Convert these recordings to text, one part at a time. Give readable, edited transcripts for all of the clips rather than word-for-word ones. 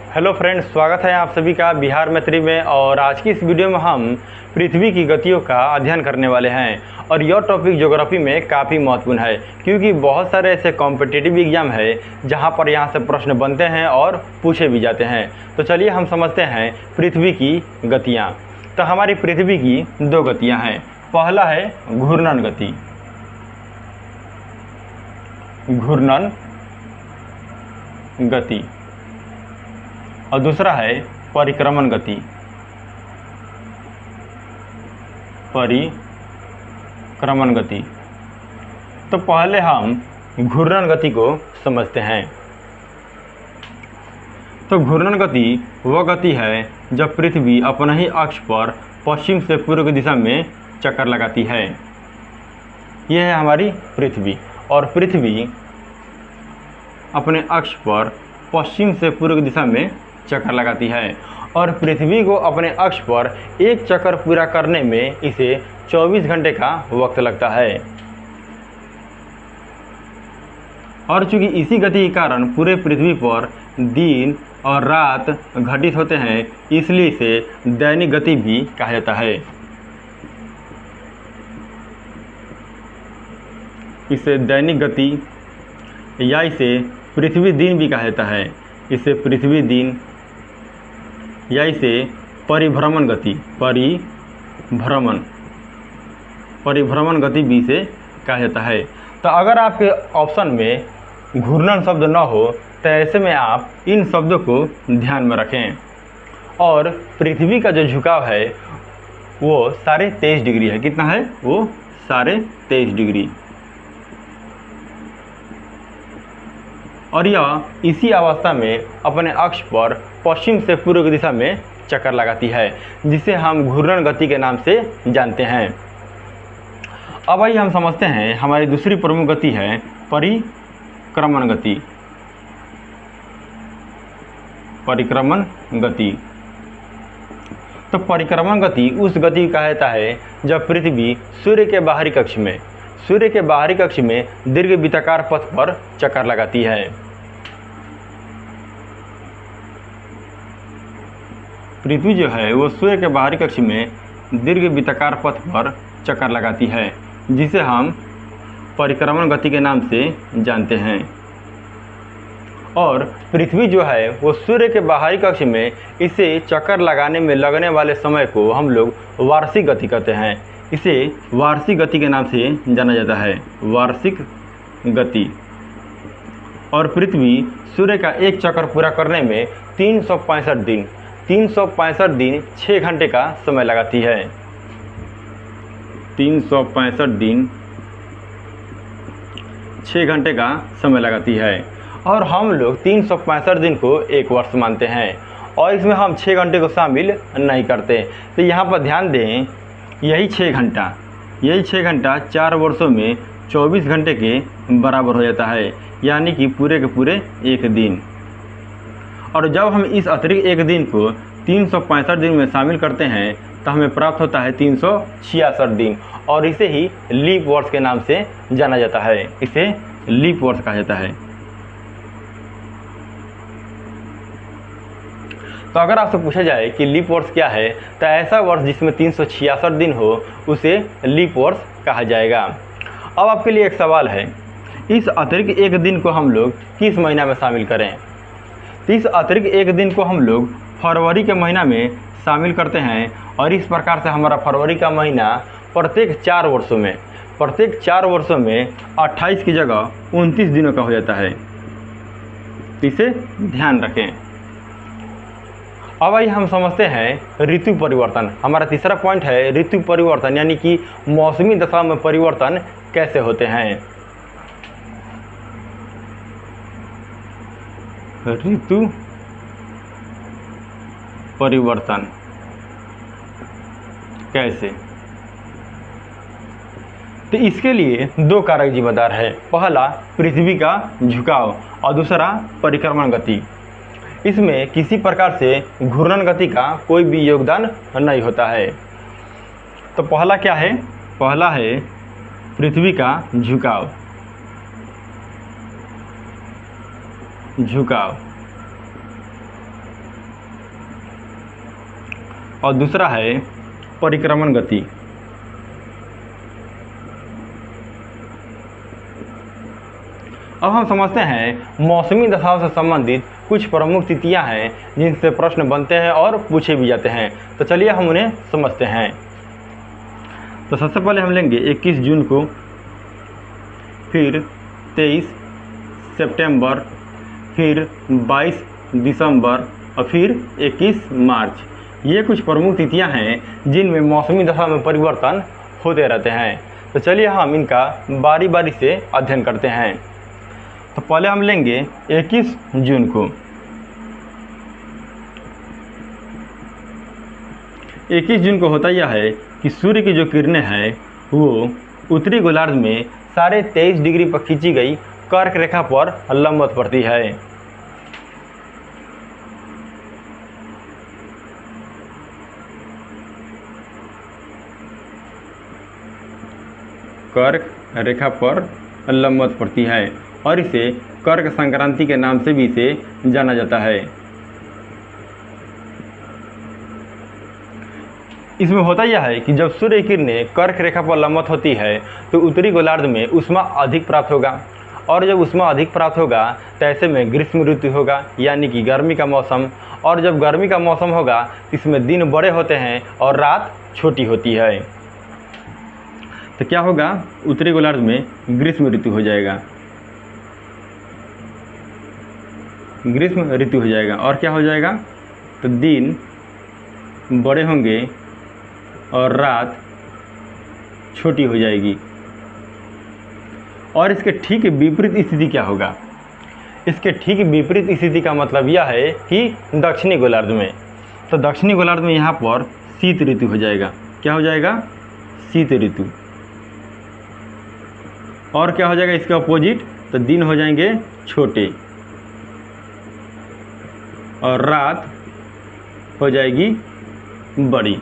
Hello friends, स्वागत है आप सभी का बिहार मैत्री में। और आज की इस वीडियो में हम पृथ्वी की गतियों का अध्ययन करने वाले हैं। और यह टॉपिक ज्योग्राफी में काफ़ी महत्वपूर्ण है, क्योंकि बहुत सारे ऐसे कॉम्पिटिटिव एग्जाम है जहां पर यहां से प्रश्न बनते हैं और पूछे भी जाते हैं। तो चलिए हम समझते हैं पृथ्वी की गतियाँ। तो हमारी पृथ्वी की दो गतियाँ हैं। पहला है घूर्णन गति, घूर्णन गति, और दूसरा है परिक्रमण गति, परिक्रमण गति। तो पहले हम घूर्णन गति को समझते हैं। तो घूर्णन गति वह गति है जब पृथ्वी अपने ही अक्ष पर पश्चिम से पूर्व की दिशा में चक्कर लगाती है। यह है हमारी पृथ्वी, और पृथ्वी अपने अक्ष पर पश्चिम से पूर्व की दिशा में चक्कर लगाती है। और पृथ्वी को अपने अक्ष पर एक चक्कर पूरा करने में इसे 24 घंटे का वक्त लगता है। और चूंकि इसी गति के कारण पूरे पृथ्वी पर दिन और रात घटित होते हैं, इसलिए इसे दैनिक गति भी कहा जाता है। इसे दैनिक गति या इसे पृथ्वी दिन भी कहा जाता है। इसे पृथ्वी दिन या इसे परिभ्रमण गति, परिभ्रमण गति भी इसे कहा जाता है। तो अगर आपके ऑप्शन में घूर्णन शब्द न हो तो ऐसे में आप इन शब्दों को ध्यान में रखें। और पृथ्वी का जो झुकाव है वो 23.5 डिग्री है। कितना है वो? 23.5 डिग्री। और यह इसी अवस्था में अपने अक्ष पर पश्चिम से पूर्व की दिशा में चक्कर लगाती है, जिसे हम घूर्णन गति के नाम से जानते हैं। अब आइए हम समझते हैं हमारी दूसरी प्रमुख गति है परिक्रमण गति। परिक्रमण गति। तो परिक्रमण गति उस गति कहा जाता है जब पृथ्वी सूर्य के बाहरी कक्ष में दीर्घ वृत्ताकार पथ पर चक्कर लगाती है। पृथ्वी जो है वो सूर्य के बाहरी कक्ष में दीर्घ वृत्ताकार पथ पर चक्कर लगाती है, जिसे हम परिक्रमण गति के नाम से जानते हैं। और पृथ्वी जो है वो सूर्य के बाहरी कक्ष में इसे चक्कर लगाने में लगने वाले समय को हम लोग वार्षिक गति कहते हैं। इसे वार्षिक गति के नाम से जाना जाता है, वार्षिक गति। और पृथ्वी सूर्य का एक चक्कर पूरा करने में 365 दिन 6 घंटे का समय लगाती है। 365 दिन 6 घंटे का समय लगाती है। और हम लोग 365 दिन को एक वर्ष मानते हैं, और इसमें हम 6 घंटे को शामिल नहीं करते। तो यहाँ पर ध्यान दें, यही 6 घंटा 4 वर्षों में 24 घंटे के बराबर हो जाता है, यानी कि पूरे के पूरे एक दिन। और जब हम इस अतिरिक्त एक दिन को 365 दिन में शामिल करते हैं तो हमें प्राप्त होता है 366 दिन, और इसे ही लीप वर्ष के नाम से जाना जाता है। इसे लीप वर्ष कहा जाता है। तो अगर आपसे पूछा जाए कि लीप वर्ष क्या है, तो ऐसा वर्ष जिसमें 366 दिन हो उसे लीप वर्ष कहा जाएगा। अब आपके लिए एक सवाल है, इस अतिरिक्त एक दिन को हम लोग किस महीना में शामिल करें? तो इस अतिरिक्त एक दिन को हम लोग फरवरी के महीना में शामिल करते हैं, और इस प्रकार से हमारा फरवरी का महीना प्रत्येक 4 वर्षों में 28 की जगह 29 दिनों का हो जाता है। इसे ध्यान रखें। अब आइए हम समझते हैं ऋतु परिवर्तन। हमारा तीसरा पॉइंट है ऋतु परिवर्तन, यानी कि मौसमी दशा में परिवर्तन कैसे होते हैं। ऋतु परिवर्तन कैसे? तो इसके लिए 2 कारक जिम्मेदार है। पहला पृथ्वी का झुकाव और दूसरा परिक्रमण गति। इसमें किसी प्रकार से घूर्णन गति का कोई भी योगदान नहीं होता है। तो पहला क्या है? पहला है पृथ्वी का झुकाव। और दूसरा है परिक्रमण गति। अब हम समझते हैं मौसमी दशाओं से संबंधित कुछ प्रमुख तिथियां हैं जिनसे प्रश्न बनते हैं और पूछे भी जाते हैं। तो चलिए हम उन्हें समझते हैं। तो सबसे पहले हम लेंगे 21 जून को, फिर 23 सितंबर, फिर 22 दिसंबर और फिर 21 मार्च। ये कुछ प्रमुख तिथियां हैं जिनमें मौसमी दशा में परिवर्तन होते रहते हैं। तो चलिए हम इनका बारी बारी से अध्ययन करते हैं। तो पहले हम लेंगे 21 जून को। 21 जून को होता यह है कि सूर्य की जो किरणें हैं वो उत्तरी गोलार्ध में 23.5 डिग्री पर खींची गई कर्क रेखा पर लंबवत पड़ती है। कर्क रेखा पर लंबवत पड़ती है और इसे कर्क संक्रांति के नाम से भी इसे जाना जाता है। इसमें होता यह है कि जब सूर्य की किरणें कर्क रेखा पर लंबवत होती है तो उत्तरी गोलार्ध में ऊष्मा अधिक प्राप्त होगा, और जब ऊष्मा अधिक प्राप्त होगा तो ऐसे में ग्रीष्म ऋतु होगा, यानी कि गर्मी का मौसम। और जब गर्मी का मौसम होगा इसमें दिन बड़े होते हैं और रात छोटी होती है। तो क्या होगा, उत्तरी गोलार्ध में ग्रीष्म ऋतु हो जाएगा, ग्रीष्म ऋतु हो जाएगा। और क्या हो जाएगा, तो दिन बड़े होंगे और रात छोटी हो जाएगी। और इसके ठीक विपरीत स्थिति क्या होगा, इसके ठीक विपरीत स्थिति का मतलब यह है कि दक्षिणी गोलार्ध में, तो दक्षिणी गोलार्ध में यहाँ पर शीत ऋतु हो जाएगा। क्या हो जाएगा, शीत ऋतु। और क्या हो जाएगा इसके अपोजिट, तो दिन हो जाएंगे छोटे और रात हो जाएगी बड़ी।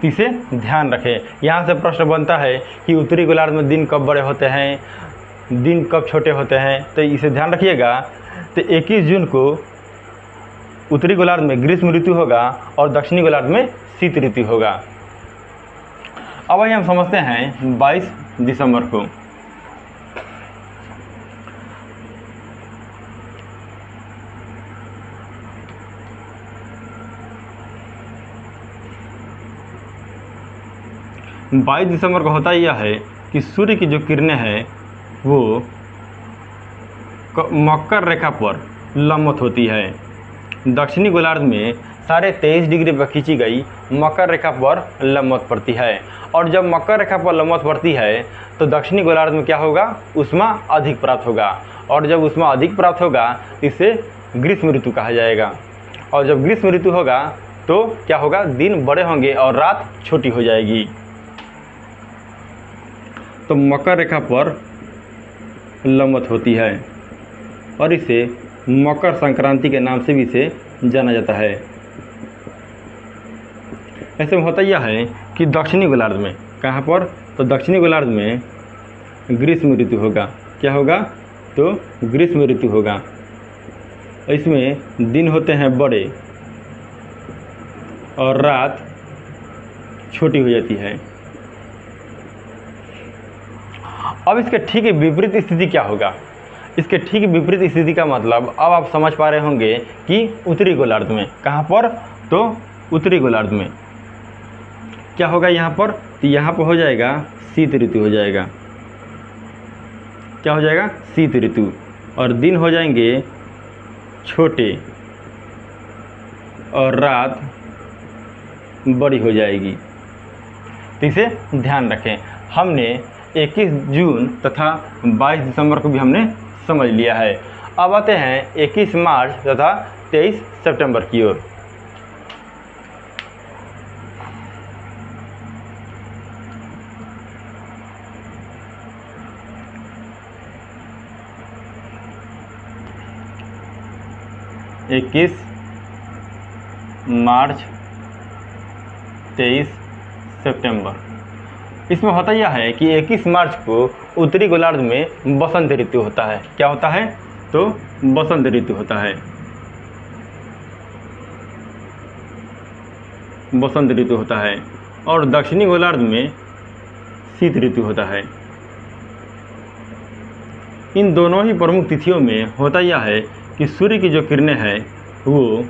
इसे ध्यान रखें। यहाँ से प्रश्न बनता है कि उत्तरी गोलार्ध में दिन कब बड़े होते हैं, दिन कब छोटे होते हैं, तो इसे ध्यान रखिएगा। तो 21 जून को उत्तरी गोलार्ध में ग्रीष्म ऋतु होगा और दक्षिणी गोलार्ध में शीत ऋतु होगा। अब आइए हम समझते हैं 22 दिसंबर को। बाईस दिसंबर को होता यह है कि सूर्य की जो किरणें हैं वो मकर रेखा पर लंबवत होती है। दक्षिणी गोलार्ध में 23.5 डिग्री पर खींची गई मकर रेखा पर लंबवत पड़ती है। और जब मकर रेखा पर लंबवत पड़ती है तो दक्षिणी गोलार्ध में क्या होगा, ऊष्मा अधिक प्राप्त होगा। और जब ऊष्मा अधिक प्राप्त होगा इसे ग्रीष्म ऋतु कहा जाएगा। और जब ग्रीष्म ऋतु होगा तो क्या होगा, दिन बड़े होंगे और रात छोटी हो जाएगी। तो मकर रेखा पर लंबवत होती है और इसे मकर संक्रांति के नाम से भी इसे जाना जाता है। ऐसे में होता यह है कि दक्षिणी गोलार्ध में, कहाँ पर, तो दक्षिणी गोलार्ध में ग्रीष्म ऋतु होगा। क्या होगा, तो ग्रीष्म ऋतु होगा। इसमें दिन होते हैं बड़े और रात छोटी हो जाती है। अब इसके ठीक विपरीत स्थिति क्या होगा, इसके ठीक विपरीत स्थिति का मतलब अब आप समझ पा रहे होंगे कि उत्तरी गोलार्ध में, कहाँ पर, तो उत्तरी गोलार्ध में क्या होगा यहाँ पर, तो यहाँ पर हो जाएगा शीत ऋतु हो जाएगा। क्या हो जाएगा, शीत ऋतु। और दिन हो जाएंगे छोटे और रात बड़ी हो जाएगी। तो इसे ध्यान रखें। हमने 21 जून तथा 22 दिसंबर को भी हमने समझ लिया है। अब आते हैं 21 मार्च तथा 23 सितंबर की ओर। मार्च 23 सितंबर। इसमें होता यह है कि 21 मार्च को उत्तरी गोलार्ध में बसंत ऋतु होता है। क्या होता है, तो बसंत ऋतु होता है। वसंत ऋतु होता है और दक्षिणी गोलार्ध में शीत ऋतु होता है। इन दोनों ही प्रमुख तिथियों में होता यह है कि सूर्य की जो किरणें हैं वो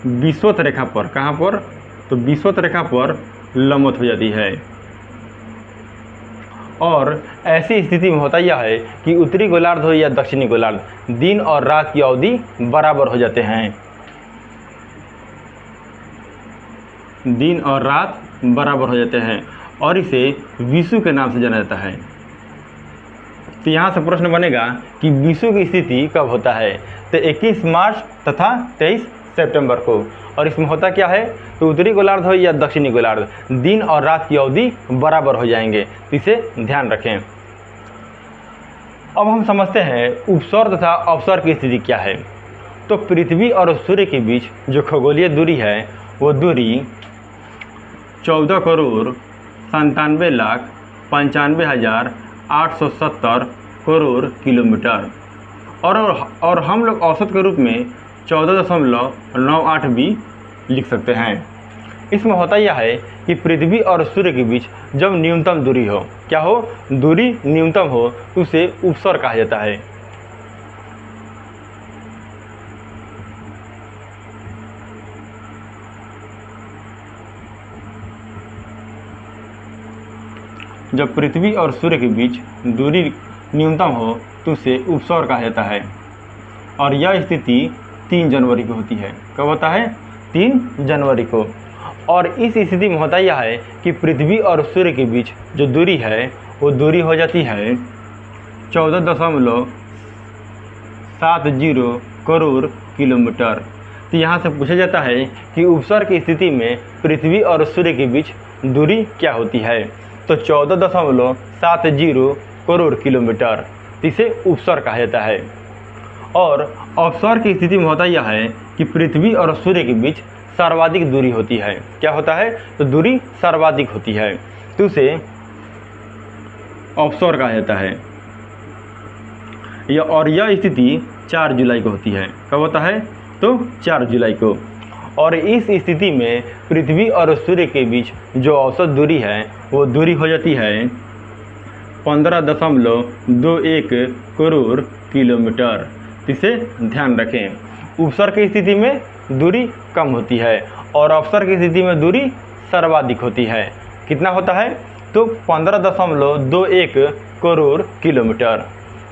विषुवत रेखा पर, कहाँ पर, तो विषुवत रेखा पर लंबवत हो जाती है। और ऐसी स्थिति में होता यह है कि उत्तरी गोलार्ध हो या दक्षिणी गोलार्ध, दिन और रात की अवधि बराबर हो जाते हैं। दिन और रात बराबर हो जाते हैं और इसे विषु के नाम से जाना जाता है। तो यहाँ से प्रश्न बनेगा कि विषु की स्थिति कब होता है, तो 21 मार्च तथा 23 सितंबर को। और इसमें होता क्या है, तो उत्तरी गोलार्ध हो या दक्षिणी गोलार्ध, दिन और रात की अवधि बराबर हो जाएंगे, तो इसे ध्यान रखें। अब हम समझते हैं उपसौर तथा अवसर की स्थिति क्या है। तो पृथ्वी और सूर्य के बीच जो खगोलीय दूरी है वो दूरी 14,97,95,870 करोड़ किलोमीटर और हम लोग औसत के रूप में 14.98 भी लिख सकते हैं। इसमें होता यह है कि पृथ्वी और सूर्य के बीच जब न्यूनतम दूरी हो, क्या हो, दूरी न्यूनतम हो, तो उसे उपसौर कहा जाता है। जब पृथ्वी और सूर्य के बीच दूरी न्यूनतम हो तो उसे उपसौर कहा जाता है और यह स्थिति 3 जनवरी को होती है। कब होता है, 3 जनवरी को। और इस स्थिति में होता यह है कि पृथ्वी और सूर्य के बीच जो दूरी है वो दूरी हो जाती है 14.70 करोड़ किलोमीटर। तो यहाँ से पूछा जाता है कि उपसौर की स्थिति में पृथ्वी और सूर्य के बीच दूरी क्या होती है, तो 14.70 करोड़ किलोमीटर, इसे उपसौर कहा जाता है। और अवसर की स्थिति में होता यह है कि पृथ्वी और सूर्य के बीच सर्वाधिक दूरी होती है। क्या होता है, तो दूरी सर्वाधिक होती है, तो उसे अवसर कहा जाता है। यह स्थिति 4 जुलाई को होती है। कब होता है, तो 4 जुलाई को। और इस स्थिति में पृथ्वी और सूर्य के बीच जो औसत दूरी है वो दूरी हो जाती है 15.21 करोड़ किलोमीटर। इसे ध्यान रखें। उपसर की स्थिति में दूरी कम होती है और अवसर की स्थिति में दूरी सर्वाधिक होती है। कितना होता है, तो 15.21 करोड़ किलोमीटर।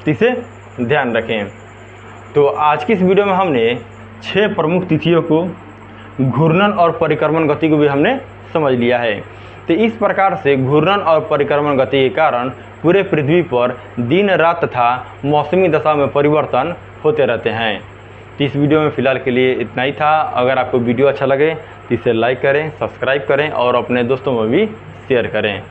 इसे ध्यान रखें। तो आज की इस वीडियो में हमने 6 प्रमुख तिथियों को, घूर्णन और परिक्रमण गति को भी हमने समझ लिया है। तो इस प्रकार से घूर्णन और परिक्रमण गति के कारण पूरे पृथ्वी पर दिन रात तथा मौसमी दशा में परिवर्तन होते रहते हैं। तो इस वीडियो में फ़िलहाल के लिए इतना ही था। अगर आपको वीडियो अच्छा लगे तो इसे लाइक करें, सब्सक्राइब करें और अपने दोस्तों में भी शेयर करें।